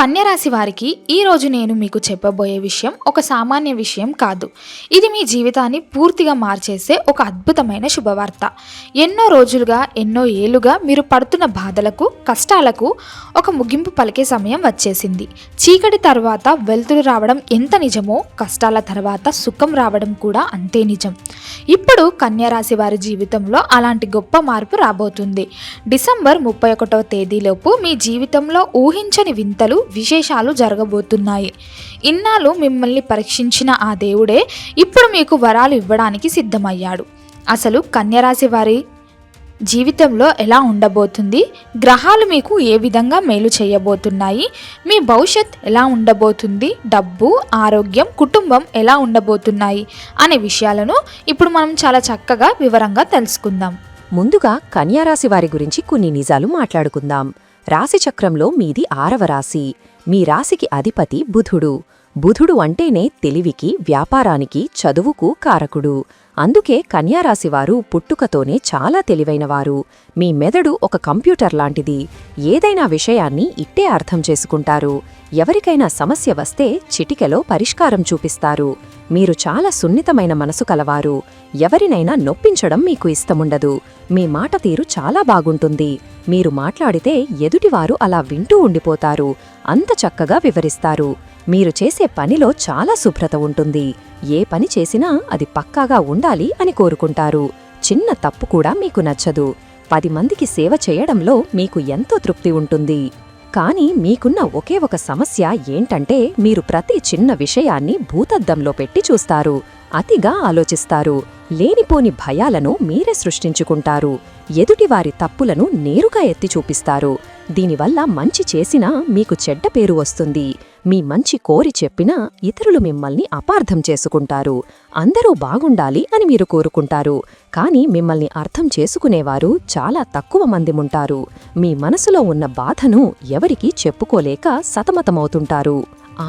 కన్యరాశి వారికి ఈరోజు నేను మీకు చెప్పబోయే విషయం ఒక సామాన్య విషయం కాదు. ఇది మీ జీవితాన్ని పూర్తిగా మార్చేసే ఒక అద్భుతమైన శుభవార్త. ఎన్నో రోజులుగా, ఎన్నో ఏళ్లుగా మీరు పడుతున్న బాధలకు, కష్టాలకు ఒక ముగింపు పలికే సమయం వచ్చేసింది. చీకటి తర్వాత వెలుతురు రావడం ఎంత నిజమో, కష్టాల తర్వాత సుఖం రావడం కూడా అంతే నిజం. ఇప్పుడు కన్యరాశి వారి జీవితంలో అలాంటి గొప్ప మార్పు రాబోతుంది. డిసెంబర్ 31వ తేదీలోపు మీ జీవితంలో ఊహించని వింతలు, విశేషాలు జరగబోతున్నాయి. ఇన్నాళ్ళు మిమ్మల్ని పరీక్షించిన ఆ దేవుడే ఇప్పుడు మీకు వరాలు ఇవ్వడానికి సిద్ధమయ్యాడు. అసలు కన్యరాశి వారి జీవితంలో ఎలా ఉండబోతుంది, గ్రహాలు మీకు ఏ విధంగా మేలు చేయబోతున్నాయి, మీ భవిష్యత్ ఎలా ఉండబోతుంది, డబ్బు, ఆరోగ్యం, కుటుంబం ఎలా ఉండబోతున్నాయి అనే విషయాలను ఇప్పుడు మనం చాలా చక్కగా వివరంగా తెలుసుకుందాం. ముందుగా కన్యారాశి వారి గురించి కొన్ని నిజాలు మాట్లాడుకుందాం. రాశిచక్రంలో మీది 6వ రాశి. మీ రాశికి అధిపతి బుధుడు. బుధుడు అంటేనే తెలివికి, వ్యాపారానికి, చదువుకు కారకుడు. అందుకే కన్యారాశివారు పుట్టుకతోనే చాలా తెలివైనవారు. మీ మెదడు ఒక కంప్యూటర్ లాంటిది. ఏదైనా విషయాన్ని ఇట్టే అర్థం చేసుకుంటారు. ఎవరికైనా సమస్య వస్తే చిటికెలో పరిష్కారం చూపిస్తారు. మీరు చాలా సున్నితమైన మనసు కలవారు. ఎవరినైనా నొప్పించడం మీకు ఇష్టముండదు. మీ మాట తీరు చాలా బాగుంటుంది. మీరు మాట్లాడితే ఎదుటివారు అలా వింటూ ఉండిపోతారు. అంత చక్కగా వివరిస్తారు. మీరు చేసే పనిలో చాలా శుభ్రత ఉంటుంది. ఏ పని చేసినా అది పక్కాగా ఉండాలి అని కోరుకుంటారు. చిన్న తప్పు కూడా మీకు నచ్చదు. 10 మందికి సేవ చేయడంలో మీకు ఎంతో తృప్తి ఉంటుంది. కానీ మీకున్న ఒకే ఒక సమస్య ఏంటంటే మీరు ప్రతి చిన్న విషయాన్ని భూతద్దంలో పెట్టి చూస్తారు. అతిగా ఆలోచిస్తారు. లేనిపోని భయాలను మీరే సృష్టించుకుంటారు. ఎదుటివారి తప్పులను నేరుగా ఎత్తి చూపిస్తారు. దీనివల్ల మంచి చేసినా మీకు చెడ్డ పేరు వస్తుంది. మీ మంచి కోరి చెప్పినా ఇతరులు మిమ్మల్ని అపార్థం చేసుకుంటారు. అందరూ బాగుండాలి అని మీరు కోరుకుంటారు. కానీ మిమ్మల్ని అర్థం చేసుకునేవారు చాలా తక్కువ మంది ఉంటారు. మీ మనసులో ఉన్న బాధను ఎవరికీ చెప్పుకోలేక సతమతమవుతుంటారు.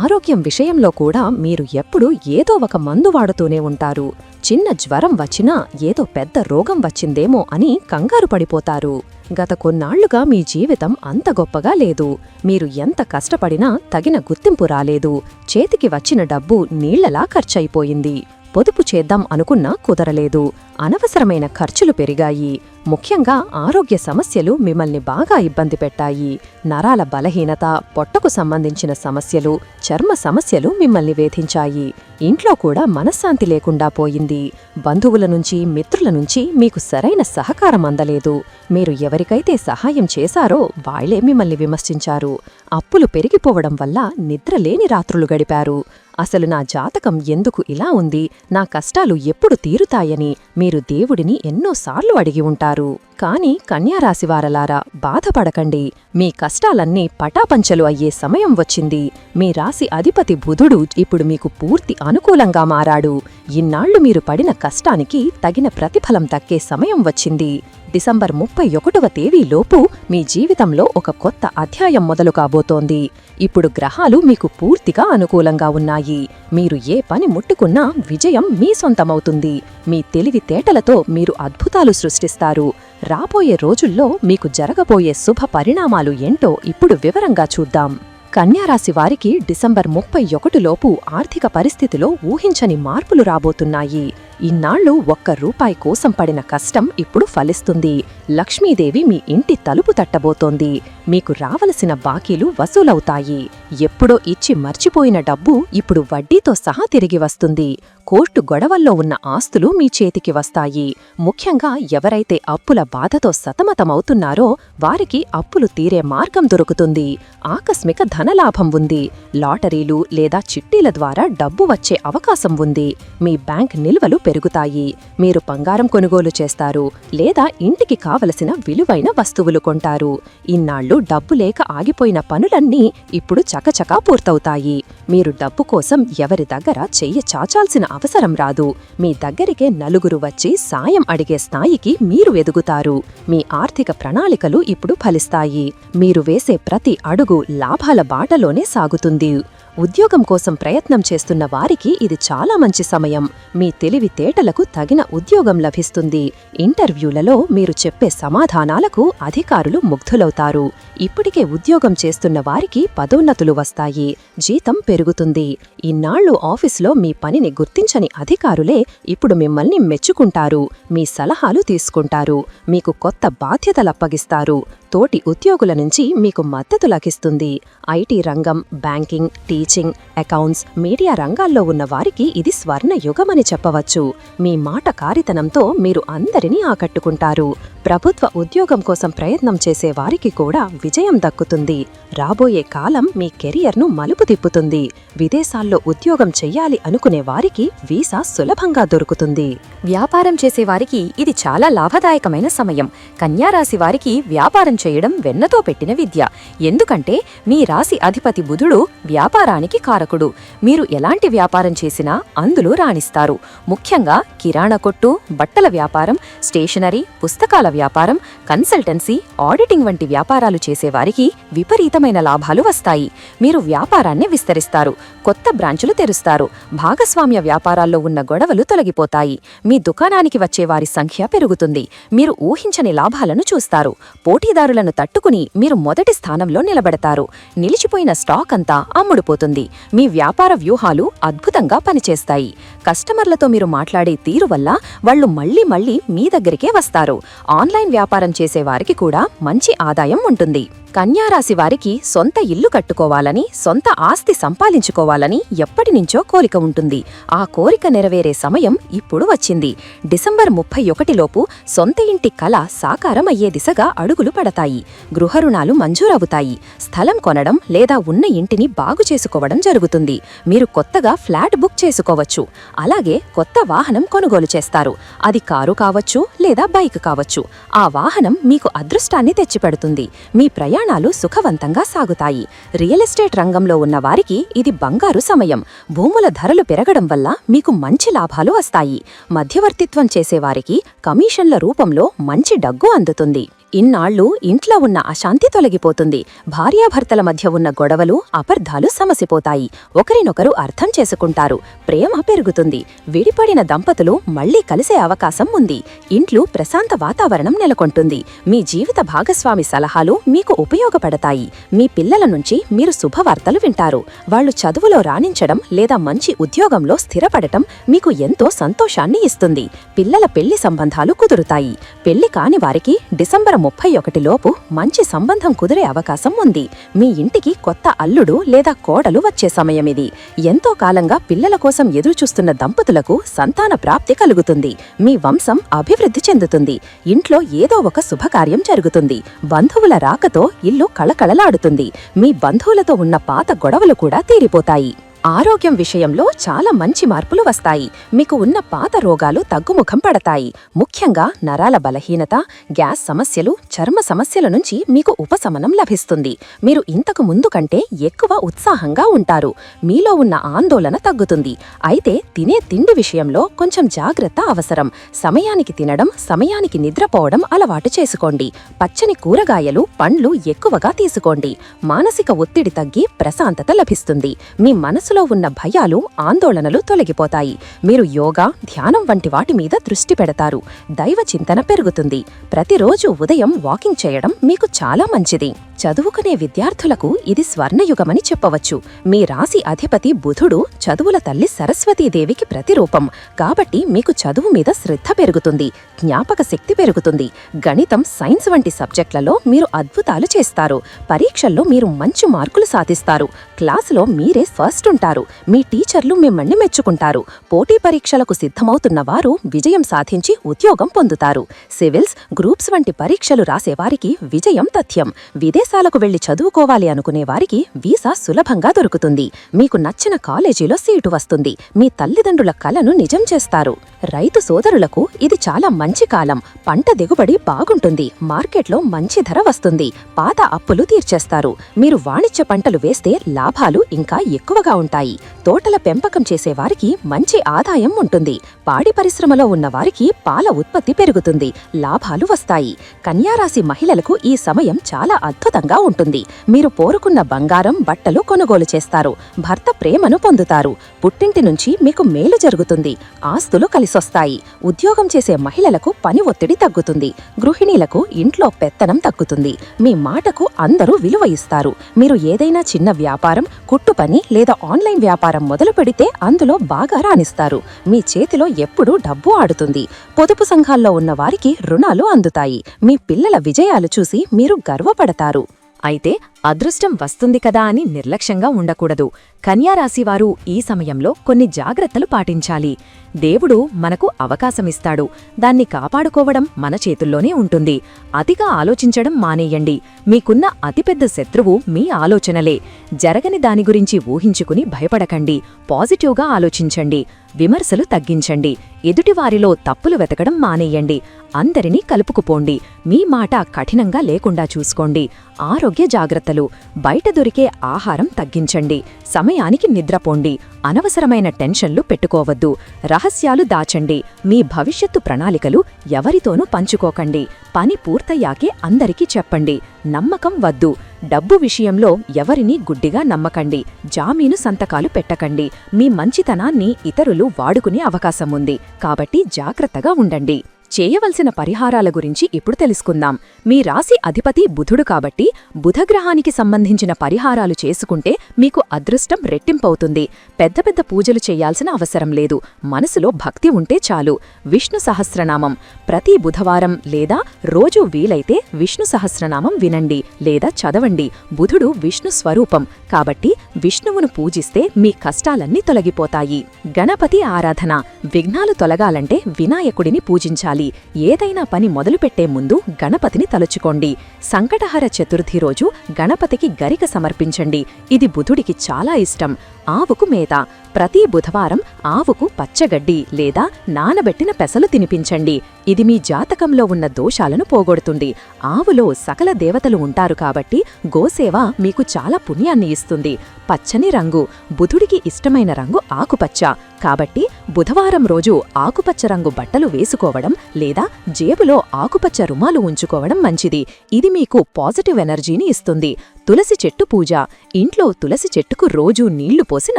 ఆరోగ్యం విషయంలో కూడా మీరు ఎప్పుడూ ఏదో ఒక మందు వాడుతూనే ఉంటారు. చిన్న జ్వరం వచ్చినా ఏదో పెద్ద రోగం వచ్చిందేమో అని కంగారు పడిపోతారు. గత కొన్నాళ్లుగా మీ జీవితం అంత గొప్పగా లేదు. మీరు ఎంత కష్టపడినా తగిన గుర్తింపు రాలేదు. చేతికి వచ్చిన డబ్బు నీళ్లలా ఖర్చయిపోయింది. పొదుపు చేద్దాం అనుకున్నా కుదరలేదు. అనవసరమైన ఖర్చులు పెరిగాయి. ముఖ్యంగా ఆరోగ్య సమస్యలు మిమ్మల్ని బాగా ఇబ్బంది పెట్టాయి. నరాల బలహీనత, పొట్టకు సంబంధించిన సమస్యలు, చర్మ సమస్యలు మిమ్మల్ని వేధించాయి. ఇంట్లో కూడా మనశ్శాంతి లేకుండా పోయింది. బంధువుల నుంచి, మిత్రుల నుంచి మీకు సరైన సహకారం అందలేదు. మీరు ఎవరికైతే సహాయం చేశారో వాళ్లే మిమ్మల్ని విమర్శించారు. అప్పులు పెరిగిపోవడం వల్ల నిద్రలేని రాత్రులు గడిపారు. అసలు నా జాతకం ఎందుకు ఇలా ఉంది, నా కష్టాలు ఎప్పుడు తీరుతాయని మీరు దేవుడిని ఎన్నోసార్లు అడిగి ఉంటారు. కాని కన్యారాశివారలారా, బాధపడకండి. మీ కష్టాలన్నీ పటాపంచలు అయ్యే సమయం వచ్చింది. మీ రాశి అధిపతి బుధుడు ఇప్పుడు మీకు పూర్తి అనుకూలంగా మారాడు. ఇన్నాళ్లు మీరు పడిన కష్టానికి తగిన ప్రతిఫలం దక్కే సమయం వచ్చింది. డిసెంబర్ 31వ తేదీలోపు మీ జీవితంలో ఒక కొత్త అధ్యాయం మొదలు కాబోతోంది. ఇప్పుడు గ్రహాలు మీకు పూర్తిగా అనుకూలంగా ఉన్నాయి. మీరు ఏ పని ముట్టుకున్నా విజయం మీ సొంతమవుతుంది. మీ తెలివితేటలతో మీరు అద్భుతాలు సృష్టిస్తారు. రాబోయే రోజుల్లో మీకు జరగబోయే శుభ పరిణామాలు ఏంటో ఇప్పుడు వివరంగా చూద్దాం. కన్యారాశి వారికి డిసెంబర్ 31లోపు ఆర్థిక పరిస్థితిలో ఊహించని మార్పులు రాబోతున్నాయి. ఇన్నాళ్లు ₹1 కోసం పడిన కష్టం ఇప్పుడు ఫలిస్తుంది. లక్ష్మీదేవి మీ ఇంటి తలుపు తట్టబోతోంది. మీకు రావలసిన బాకీలు వసూలవుతాయి. ఎప్పుడో ఇచ్చి మర్చిపోయిన డబ్బు ఇప్పుడు వడ్డీతో సహా తిరిగి వస్తుంది. కోర్టు గొడవల్లో ఉన్న ఆస్తులు మీ చేతికి వస్తాయి. ముఖ్యంగా ఎవరైతే అప్పుల బాధతో సతమతమవుతున్నారో వారికి అప్పులు తీరే మార్గం దొరుకుతుంది. ఆకస్మిక ధనలాభం ఉంది. లాటరీలు లేదా చిట్టీల ద్వారా డబ్బు వచ్చే అవకాశం ఉంది. మీ బ్యాంక్ నిల్వలు పెరుగుతాయి. మీరు బంగారం కొనుగోలు చేస్తారు లేదా ఇంటికి కావలసిన విలువైన వస్తువులు కొంటారు. ఇన్నాళ్లు డబ్బు లేక ఆగిపోయిన పనులన్నీ ఇప్పుడు చకచకా పూర్తవుతాయి. మీరు డబ్బు కోసం ఎవరి దగ్గర చెయ్యి చాచాల్సిన అవసరం రాదు. మీ దగ్గరికే నలుగురు వచ్చి సాయం అడిగే స్థాయికి మీరు ఎదుగుతారు. మీ ఆర్థిక ప్రణాళికలు ఇప్పుడు ఫలిస్తాయి. మీరు వేసే ప్రతి అడుగు లాభాల బాటలోనే సాగుతుంది. ఉద్యోగం కోసం ప్రయత్నం చేస్తున్న వారికి ఇది చాలా మంచి సమయం. మీ తెలివితేటలకు తగిన ఉద్యోగం లభిస్తుంది. ఇంటర్వ్యూలలో మీరు చెప్పే సమాధానాలకు అధికారులు ముగ్ధులవుతారు. ఇప్పటికే ఉద్యోగం చేస్తున్న వారికి పదోన్నతులు వస్తాయి. జీతం పెరుగుతుంది. ఇన్నాళ్లు ఆఫీసులో మీ పనిని గుర్తించని అధికారులే ఇప్పుడు మిమ్మల్ని మెచ్చుకుంటారు. మీ సలహాలు తీసుకుంటారు. మీకు కొత్త బాధ్యతలప్పగిస్తారు. తోటి ఉద్యోగుల నుంచి మీకు మద్దతు లభిస్తుంది. ఐటీ రంగం, బ్యాంకింగ్, టీచింగ్, అకౌంట్స్, మీడియా రంగాల్లో ఉన్న వారికి ఇది స్వర్ణ యుగమని చెప్పవచ్చు. మీ మాట కారితనంతో మీరు అందరినీ ఆకట్టుకుంటారు. ప్రభుత్వ ఉద్యోగం కోసం ప్రయత్నం చేసే వారికి కూడా విజయం దక్కుతుంది. రాబోయే కాలం మీ కెరియర్ను మలుపు తిప్పుతుంది. విదేశాల్లో ఉద్యోగం చెయ్యాలి అనుకునే వారికి వీసా సులభంగా దొరుకుతుంది. వ్యాపారం చేసేవారికి ఇది చాలా లాభదాయకమైన సమయం. కన్యారాశి వారికి వ్యాపారం చేయడం వెన్నతో పెట్టిన విద్య. ఎందుకంటే మీ రాశి అధిపతి బుధుడు వ్యాపారానికి కారకుడు. మీరు ఎలాంటి వ్యాపారం చేసినా అందులో రాణిస్తారు. ముఖ్యంగా కిరాణా కొట్టు, బట్టల వ్యాపారం, స్టేషనరీ, పుస్తకాల వ్యాపారం, కన్సల్టెన్సీ, ఆడిటింగ్ వంటి వ్యాపారాలు చేసేవారికి విపరీతమైన లాభాలు వస్తాయి. మీరు వ్యాపారాన్ని విస్తరిస్తారు. కొత్త బ్రాంచులు తెరుస్తారు. భాగస్వామ్య వ్యాపారాల్లో ఉన్న గొడవలు తొలగిపోతాయి. మీ దుకాణానికి వచ్చే వారి సంఖ్య పెరుగుతుంది. మీరు ఊహించని లాభాలను చూస్తారు. పోటీదారులను తట్టుకుని మీరు మొదటి స్థానంలో నిలబడతారు. నిలిచిపోయిన స్టాక్ అంతా అమ్ముడుపోతుంది. మీ వ్యాపార వ్యూహాలు అద్భుతంగా పనిచేస్తాయి. కస్టమర్లతో మీరు మాట్లాడే తీరు వల్ల వాళ్లు మళ్లీ మళ్లీ మీ దగ్గరికే వస్తారు. ఆన్లైన్ వ్యాపారం చేసేవారికి కూడా మంచి ఆదాయం ఉంటుంది. కన్యారాశి వారికి సొంత ఇల్లు కట్టుకోవాలని, సొంత ఆస్తి సంపాదించుకోవాలని ఎప్పటినుంచో కోరిక ఉంటుంది. ఆ కోరిక నెరవేరే సమయం ఇప్పుడు వచ్చింది. డిసెంబర్ 31లోపు సొంత ఇంటి కల సాకారమయ్యే దిశగా అడుగులు పడతాయి. గృహ రుణాలు మంజూరవుతాయి. స్థలం కొనడం లేదా ఉన్న ఇంటిని బాగు చేసుకోవడం జరుగుతుంది. మీరు కొత్తగా ఫ్లాట్ బుక్ చేసుకోవచ్చు. అలాగే కొత్త వాహనం కొనుగోలు చేస్తారు. అది కారు కావచ్చు లేదా బైక్ కావచ్చు. ఆ వాహనం మీకు అదృష్టాన్ని తెచ్చిపెడుతుంది. మీ ప్రయాణాలు సుఖవంతంగా సాగుతాయి. రియల్ ఎస్టేట్ రంగంలో ఉన్న వారికి ఇది బంగారు సమయం. భూముల ధరలు పెరగడం వల్ల మీకు మంచి లాభాలు వస్తాయి. మధ్యవర్తిత్వం చేసేవారికి కమిషన్ల రూపంలో మంచి డగ్గు అందుతుంది. ఇన్నాళ్లు ఇంట్లో ఉన్న అశాంతి తొలగిపోతుంది. భార్యాభర్తల మధ్య ఉన్న గొడవలు, అపార్థాలు సమసిపోతాయి. ఒకరినొకరు అర్థం చేసుకుంటారు. ప్రేమ పెరుగుతుంది. విడిపడిన దంపతులు మళ్లీ కలిసే అవకాశం ఉంది. ఇంట్లో ప్రశాంత వాతావరణం నెలకొంటుంది. మీ జీవిత భాగస్వామి సలహాలు మీకు ఉపయోగపడతాయి. మీ పిల్లల నుంచి మీరు శుభవార్తలు వింటారు. వాళ్లు చదువులో రాణించడం లేదా మంచి ఉద్యోగంలో స్థిరపడటం మీకు ఎంతో సంతోషాన్ని ఇస్తుంది. పిల్లల పెళ్లి సంబంధాలు కుదురుతాయి. పెళ్లి కాని వారికి డిసెంబర్ 31లోపు మంచి సంబంధం కుదిరే అవకాశం ఉంది. మీ ఇంటికి కొత్త అల్లుడు లేదా కోడలు వచ్చే సమయమిది. ఎంతో కాలంగా పిల్లల కోసం ఎదురుచూస్తున్న దంపతులకు సంతాన ప్రాప్తి కలుగుతుంది. మీ వంశం అభివృద్ధి చెందుతుంది. ఇంట్లో ఏదో ఒక శుభకార్యం జరుగుతుంది. బంధువుల రాకతో ఇల్లు కళకళలాడుతుంది. మీ బంధువులతో ఉన్న పాత గొడవలు కూడా తీరిపోతాయి. ఆరోగ్యం విషయంలో చాలా మంచి మార్పులు వస్తాయి. మీకు ఉన్న పాత రోగాలు తగ్గుముఖం పడతాయి. ముఖ్యంగా నరాల బలహీనత, గ్యాస్ సమస్యలు, చర్మ సమస్యల నుంచి మీకు ఉపశమనం లభిస్తుంది. మీరు ఇంతకు ముందు కంటే ఎక్కువ ఉత్సాహంగా ఉంటారు. మీలో ఉన్న ఆందోళన తగ్గుతుంది. అయితే తినే తిండి విషయంలో కొంచెం జాగ్రత్త అవసరం. సమయానికి తినడం, సమయానికి నిద్రపోవడం అలవాటు చేసుకోండి. పచ్చని కూరగాయలు, పండ్లు ఎక్కువగా తీసుకోండి. మానసిక ఒత్తిడి తగ్గి ప్రశాంతత లభిస్తుంది. మీ మనసు ఉన్న భయాలు, ఆందోళనలు తొలగిపోతాయి. మీరు యోగా, ధ్యానం వంటి వాటి మీద దృష్టి పెడతారు. దైవ చింతన పెరుగుతుంది. ప్రతిరోజు ఉదయం వాకింగ్ చేయడం మీకు చాలా మంచిది. చదువుకునే విద్యార్థులకు ఇది స్వర్ణయుగమని చెప్పవచ్చు. మీ రాశి అధిపతి బుధుడు చదువుల తల్లి సరస్వతీదేవికి ప్రతిరూపం. కాబట్టి మీకు చదువు మీద శ్రద్ధ పెరుగుతుంది. జ్ఞాపక శక్తి పెరుగుతుంది. గణితం, సైన్స్ వంటి సబ్జెక్టులలో మీరు అద్భుతాలు చేస్తారు. పరీక్షల్లో మీరు మంచి మార్కులు సాధిస్తారు. క్లాసులో మీరే ఫస్ట్ ఉంటారు. మీ టీచర్లు మిమ్మల్ని మెచ్చుకుంటారు. పోటీ పరీక్షలకు సిద్ధమవుతున్న వారు విజయం సాధించి ఉద్యోగం పొందుతారు. సివిల్స్, గ్రూప్స్ వంటి పరీక్షలు రాసేవారికి విజయం తథ్యం. విదేశాలకు వెళ్లి చదువుకోవాలి అనుకునే వారికి వీసా సులభంగా దొరుకుతుంది. మీకు నచ్చిన కాలేజీలో సీటు వస్తుంది. మీ తల్లిదండ్రుల కలను నిజం చేస్తారు. రైతు సోదరులకు ఇది చాలా మంచి కాలం. పంట దిగుబడి బాగుంటుంది. మార్కెట్లో మంచి ధర వస్తుంది. పాత అప్పులు తీర్చేస్తారు. మీరు వాణిజ్య పంటలు వేస్తే లాభాలు ఇంకా ఎక్కువగా ఉంటాయి. ఉంటాయి. తోటల పెంపకం చేసేవారికి మంచి ఆదాయం ఉంటుంది. పాడి పరిశ్రమలో ఉన్నవారికి పాల ఉత్పత్తి పెరుగుతుంది, లాభాలు వస్తాయి. కన్యారాశి మహిళలకు ఈ సమయం చాలా అద్భుతంగా ఉంటుంది. మీరు కోరుకున్న బంగారం, బట్టలు కొనుగోలు చేస్తారు. భర్త ప్రేమను పొందుతారు. పుట్టింటి నుంచి మీకు మేలు జరుగుతుంది. ఆస్తులు కలిసొస్తాయి. ఉద్యోగం చేసే మహిళలకు పని ఒత్తిడి తగ్గుతుంది. గృహిణీలకు ఇంట్లో పెత్తనం తగ్గుతుంది. మీ మాటకు అందరూ విలువ ఇస్తారు. మీరు ఏదైనా చిన్న వ్యాపారం, కుట్టు పని లేదా ఆన్లైన్ వ్యాపారం మొదలు పెడితే అందులో బాగా రాణిస్తారు. మీ చేతిలో ఎప్పుడూ డబ్బు ఆడుతుంది. పొదుపు సంఘాల్లో ఉన్న వారికి రుణాలు అందుతాయి. మీ పిల్లల విజయాలు చూసి మీరు గర్వపడతారు. అయితే అదృష్టం వస్తుంది కదా అని నిర్లక్ష్యంగా ఉండకూడదు. కన్యారాశివారు ఈ సమయంలో కొన్ని జాగ్రత్తలు పాటించాలి. దేవుడు మనకు అవకాశమిస్తాడు. దాన్ని కాపాడుకోవడం మన చేతుల్లోనే ఉంటుంది. అతిగా ఆలోచించడం మానేయండి. మీకున్న అతిపెద్ద శత్రువు మీ ఆలోచనలే. జరగని దాని గురించి ఊహించుకుని భయపడకండి. పాజిటివ్గా ఆలోచించండి. విమర్శలు తగ్గించండి. ఎదుటివారిలో తప్పులు వెతకడం మానేయండి. అందరినీ కలుపుకుపోండి. మీ మాట కఠినంగా లేకుండా చూసుకోండి. ఆరోగ్య జాగ్రత్తలు. బయట దొరికే ఆహారం తగ్గించండి. సమయానికి నిద్రపోండి. అనవసరమైన టెన్షన్లు పెట్టుకోవద్దు. రహస్యాలు దాచండి. మీ భవిష్యత్తు ప్రణాళికలు ఎవరితోనూ పంచుకోకండి. పని పూర్తయ్యాకే అందరికీ చెప్పండి. నమ్మకం వద్దు. డబ్బు విషయంలో ఎవరినీ గుడ్డిగా నమ్మకండి. జామీను సంతకాలు పెట్టకండి. మీ మంచితనాన్ని ఇతరులు వాడుకునే అవకాశం ఉంది. కాబట్టి జాగ్రత్తగా ఉండండి. చేయవలసిన పరిహారాల గురించి ఇప్పుడు తెలుసుకుందాం. మీ రాశి అధిపతి బుధుడు కాబట్టి బుధగ్రహానికి సంబంధించిన పరిహారాలు చేసుకుంటే మీకు అదృష్టం రెట్టింపవుతుంది. పెద్ద పెద్ద పూజలు చేయాల్సిన అవసరం లేదు. మనసులో భక్తి ఉంటే చాలు. విష్ణు సహస్రనామం. ప్రతి బుధవారం లేదా రోజు వీలైతే విష్ణు సహస్రనామం వినండి లేదా చదవండి. బుధుడు విష్ణు స్వరూపం కాబట్టి విష్ణువును పూజిస్తే మీ కష్టాలన్నీ తొలగిపోతాయి. గణపతి ఆరాధన. విఘ్నాలు తొలగాలంటే వినాయకుడిని పూజించాలి. ఏదైనా పని మొదలుపెట్టే ముందు గణపతిని తలుచుకోండి. సంకటహర చతుర్థి రోజు గణపతికి గరిక సమర్పించండి. ఇది బుధుడికి చాలా ఇష్టం. ఆవుకు మేత. ప్రతి బుధవారం ఆవుకు పచ్చగడ్డి లేదా నానబెట్టిన పెసలు తినిపించండి. ఇది మీ జాతకంలో ఉన్న దోషాలను పోగొడుతుంది. ఆవులో సకల దేవతలు ఉంటారు కాబట్టి గోసేవ మీకు చాలా పుణ్యాన్ని ఇస్తుంది. పచ్చని రంగు. బుధుడికి ఇష్టమైన రంగు ఆకుపచ్చ కాబట్టి బుధవారం రోజు ఆకుపచ్చ రంగు బట్టలు వేసుకోవడం లేదా జేబులో ఆకుపచ్చ రుమాలు ఉంచుకోవడం మంచిది. ఇది మీకు పాజిటివ్ ఎనర్జీని ఇస్తుంది. తులసి చెట్టు పూజ. ఇంట్లో తులసి చెట్టుకు రోజూ నీళ్లు పోసి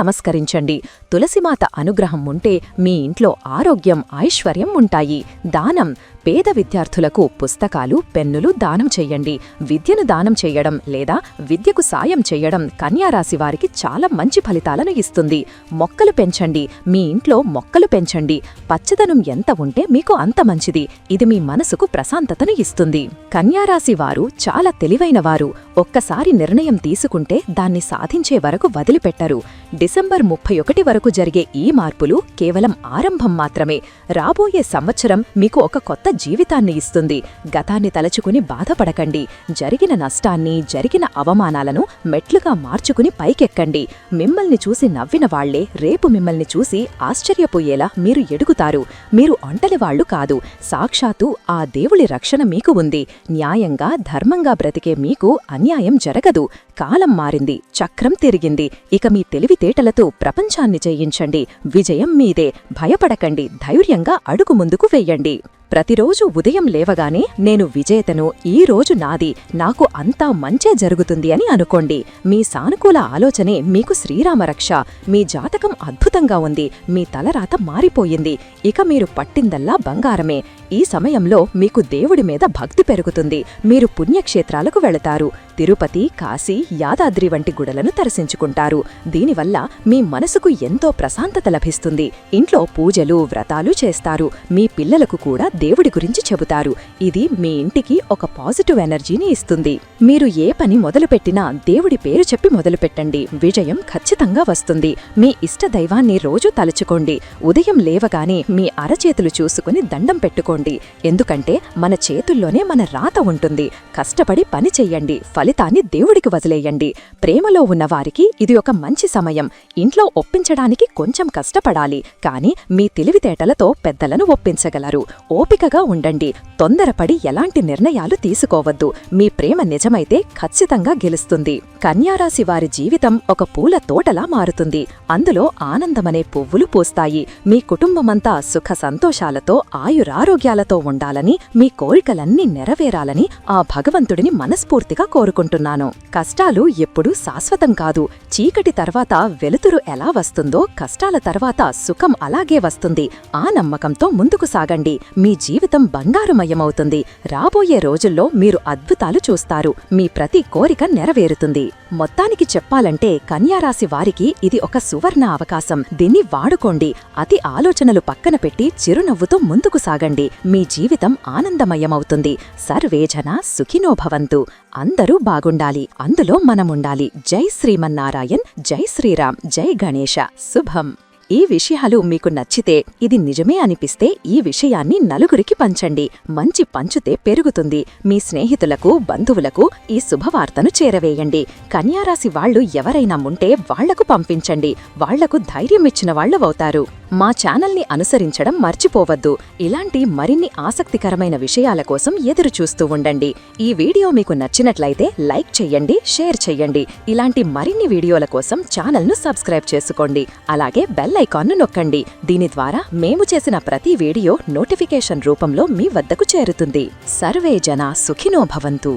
నమస్కరించండి. తులసిమాత అనుగ్రహం ఉంటే మీ ఇంట్లో ఆరోగ్యం, ఐశ్వర్యం ఉంటాయి. దానం. పేద విద్యార్థులకు పుస్తకాలు, పెన్నులు దానం చెయ్యండి. విద్యను దానం చెయ్యడం లేదా విద్యకు సాయం చెయ్యడం కన్యారాశి వారికి చాలా మంచి ఫలితాలను ఇస్తుంది. మొక్కలు పెంచండి. మీ ఇంట్లో మొక్కలు పెంచండి. పచ్చదనం ఎంత ఉంటే మీకు అంత మంచిది. ఇది మీ మనసుకు ప్రశాంతతను ఇస్తుంది. కన్యారాశి వారు చాలా తెలివైనవారు. ఒక్కసారి నిర్ణయం తీసుకుంటే దాన్ని సాధించే వరకు వదిలిపెట్టరు. డిసెంబర్ 31 వరకు జరిగే ఈ మార్పులు కేవలం ఆరంభం మాత్రమే. రాబోయే సంవత్సరం మీకు ఒక కొత్త జీవితాన్ని ఇస్తుంది. గతాన్ని తలచుకుని బాధపడకండి. జరిగిన నష్టాన్ని, జరిగిన అవమానాలను మెట్లుగా మార్చుకుని పైకెక్కండి. మిమ్మల్ని చూసి నవ్విన వాళ్లే రేపు మిమ్మల్ని చూసి ఆశ్చర్యపోయేలా మీరు ఎడుగుతారు. మీరు ఒంటరివాళ్లు కాదు. సాక్షాత్తు ఆ దేవుడి రక్షణ మీకు ఉంది. న్యాయంగా, ధర్మంగా బ్రతికే మీకు అన్యాయం జరగదు. కాలం మారింది. చక్రం తిరిగింది. ఇక మీ తెలివితేటలతో ప్రపంచాన్ని జయించండి. విజయం మీదే. భయపడకండి. ధైర్యంగా అడుగు ముందుకు వెయ్యండి. ప్రతిరోజు ఉదయం లేవగానే నేను విజేతను, ఈ రోజు నాది, నాకు అంతా మంచే జరుగుతుంది అని అనుకోండి. మీ సానుకూల ఆలోచనే మీకు శ్రీరామరక్ష. మీ జాతకం అద్భుతంగా ఉంది. మీ తలరాత మారిపోయింది. ఇక మీరు పట్టిందల్లా బంగారమే. ఈ సమయంలో మీకు దేవుడి మీద భక్తి పెరుగుతుంది. మీరు పుణ్యక్షేత్రాలకు వెళతారు. తిరుపతి, కాశీ, యాదాద్రి వంటి గుడలను దర్శించుకుంటారు. దీనివల్ల మీ మనసుకు ఎంతో ప్రశాంతత లభిస్తుంది. ఇంట్లో పూజలు, వ్రతాలు చేస్తారు. మీ పిల్లలకు కూడా దేవుడి గురించి చెబుతారు. ఇది మీ ఇంటికి ఒక పాజిటివ్ ఎనర్జీని ఇస్తుంది. మీరు ఏ పని మొదలుపెట్టినా దేవుడి పేరు చెప్పి మొదలుపెట్టండి. విజయం ఖచ్చితంగా వస్తుంది. మీ ఇష్ట దైవాన్ని రోజూ తలుచుకోండి. ఉదయం లేవగానే మీ అరచేతులు చూసుకుని దండం పెట్టుకోండి. ఎందుకంటే మన చేతుల్లోనే మన రాత ఉంటుంది. కష్టపడి పని చెయ్యండి. ఫలితాన్ని దేవుడికి వదిలేయండి. ప్రేమలో ఉన్నవారికి ఇది ఒక మంచి సమయం. ఇంట్లో ఒప్పించడానికి కొంచెం కష్టపడాలి, కానీ మీ తెలివితేటలతో పెద్దలను ఒప్పించగలరు. ఓపికగా ఉండండి. తొందరపడి ఎలాంటి నిర్ణయాలు తీసుకోవద్దు. మీ ప్రేమ నిజమైతే ఖచ్చితంగా గెలుస్తుంది. కన్యారాశి వారి జీవితం ఒక పూల తోటలా మారుతుంది. అందులో ఆనందమనే పువ్వులు పూస్తాయి. మీ కుటుంబమంతా సుఖ సంతోషాలతో ఆయురారోగ్యాలతో ఉండాలని, మీ కోరికలన్నీ నెరవేరాలని ఆ భగవంతుడిని మనస్ఫూర్తిగా కోరుకుంటున్నాను. కష్టాలు ఎప్పుడూ శాశ్వతం కాదు. చీకటి తర్వాత వెలుతురు ఎలా వస్తుందో కష్టాల తర్వాత సుఖం అలాగే వస్తుంది. ఆ నమ్మకంతో ముందుకు సాగండి. మీ జీవితం బంగారుమయమవుతుంది. రాబోయే రోజుల్లో మీరు అద్భుతాలు చూస్తారు. మీ ప్రతి కోరిక నెరవేరుతుంది. మొత్తానికి చెప్పాలంటే కన్యారాశి వారికి ఇది ఒక సువర్ణ అవకాశం. దీన్ని వాడుకోండి. అతి ఆలోచనలు పక్కన పెట్టి చిరునవ్వుతో ముందుకు సాగండి. మీ జీవితం ఆనందమయమవుతుంది. సర్వేజన సుఖినో భవంతు. అందరూ బాగుండాలి, అందులో మనముండాలి. జై శ్రీమన్నారాయణ్, జై శ్రీరామ్, జై గణేశ. శుభం. ఈ విషయాలు మీకు నచ్చితే, ఇది నిజమే అనిపిస్తే ఈ విషయాన్ని నలుగురికి పంచండి. మంచి పంచుతే పెరుగుతుంది. మీ స్నేహితులకు, బంధువులకు ఈ శుభవార్తను చేరవేయండి. కన్యారాశి వాళ్లు ఎవరైనా ఉంటే వాళ్లకు పంపించండి. వాళ్లకు ధైర్యమిచ్చిన వాళ్లవవుతారు. మా ఛానల్ని అనుసరించడం మర్చిపోవద్దు. ఇలాంటి మరిన్ని ఆసక్తికరమైన విషయాల కోసం ఎదురుచూస్తూ ఉండండి. ఈ వీడియో మీకు నచ్చినట్లయితే లైక్ చెయ్యండి, షేర్ చెయ్యండి. ఇలాంటి మరిన్ని వీడియోల కోసం ఛానల్ను సబ్స్క్రైబ్ చేసుకోండి. అలాగే బెల్ ఐకాన్ను నొక్కండి. దీని ద్వారా మేము చేసిన ప్రతి వీడియో నోటిఫికేషన్ రూపంలో మీ వద్దకు చేరుతుంది. సర్వే జనా సుఖినో భవంతు.